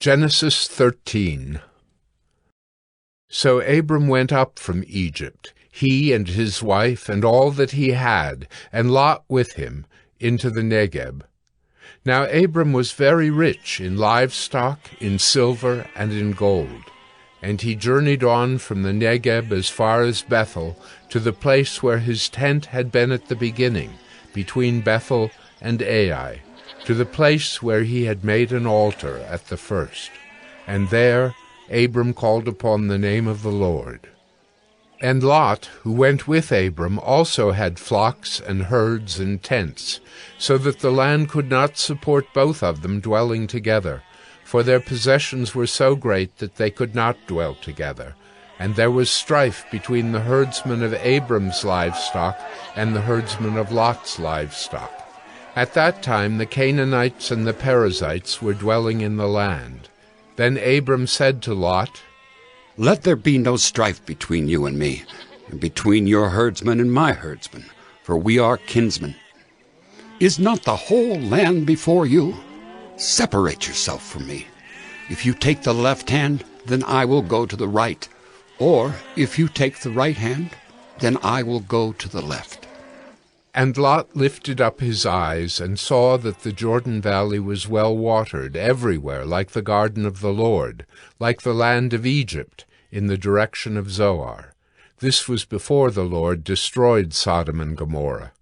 Genesis 13. So Abram went up from Egypt, he and his wife and all that he had, and Lot with him, into the Negeb. Now Abram was very rich in livestock, in silver, and in gold. And he journeyed on from the Negeb as far as Bethel, to the place where his tent had been at the beginning, between Bethel and Ai, to the place where he had made an altar at the first. And there Abram called upon the name of the Lord. And Lot, who went with Abram, also had flocks and herds and tents, so that the land could not support both of them dwelling together, for their possessions were so great that they could not dwell together. And there was strife between the herdsmen of Abram's livestock and the herdsmen of Lot's livestock. At that time the Canaanites and the Perizzites were dwelling in the land. Then Abram said to Lot, "Let there be no strife between you and me, and between your herdsmen and my herdsmen, for we are kinsmen. Is not the whole land before you? Separate yourself from me. If you take the left hand, then I will go to the right, or if you take the right hand, then I will go to the left." And Lot lifted up his eyes, and saw that the Jordan valley was well watered everywhere, like the garden of the Lord, like the land of Egypt, in the direction of Zoar. This was before the Lord destroyed Sodom and Gomorrah.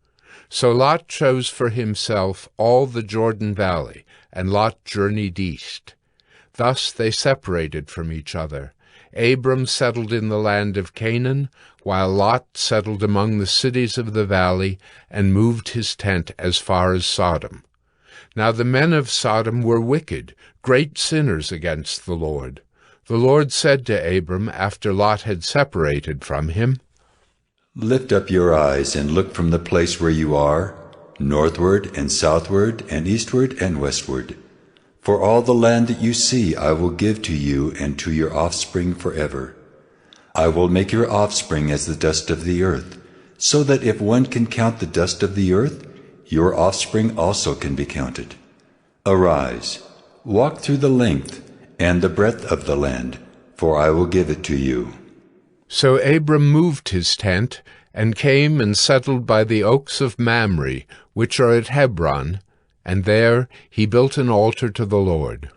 So Lot chose for himself all the Jordan valley, and Lot journeyed east. Thus they separated from each other. Abram settled in the land of Canaan, while Lot settled among the cities of the valley, and moved his tent as far as Sodom. Now the men of Sodom were wicked, great sinners against the Lord. The Lord said to Abram, after Lot had separated from him, "Lift up your eyes and look from the place where you are, northward and southward and eastward and westward. For all the land that you see I will give to you and to your offspring forever. I will make your offspring as the dust of the earth, so that if one can count the dust of the earth, your offspring also can be counted. Arise, walk through the length and the breadth of the land, for I will give it to you." So Abram moved his tent, and came and settled by the oaks of Mamre, which are at Hebron, and there he built an altar to the Lord.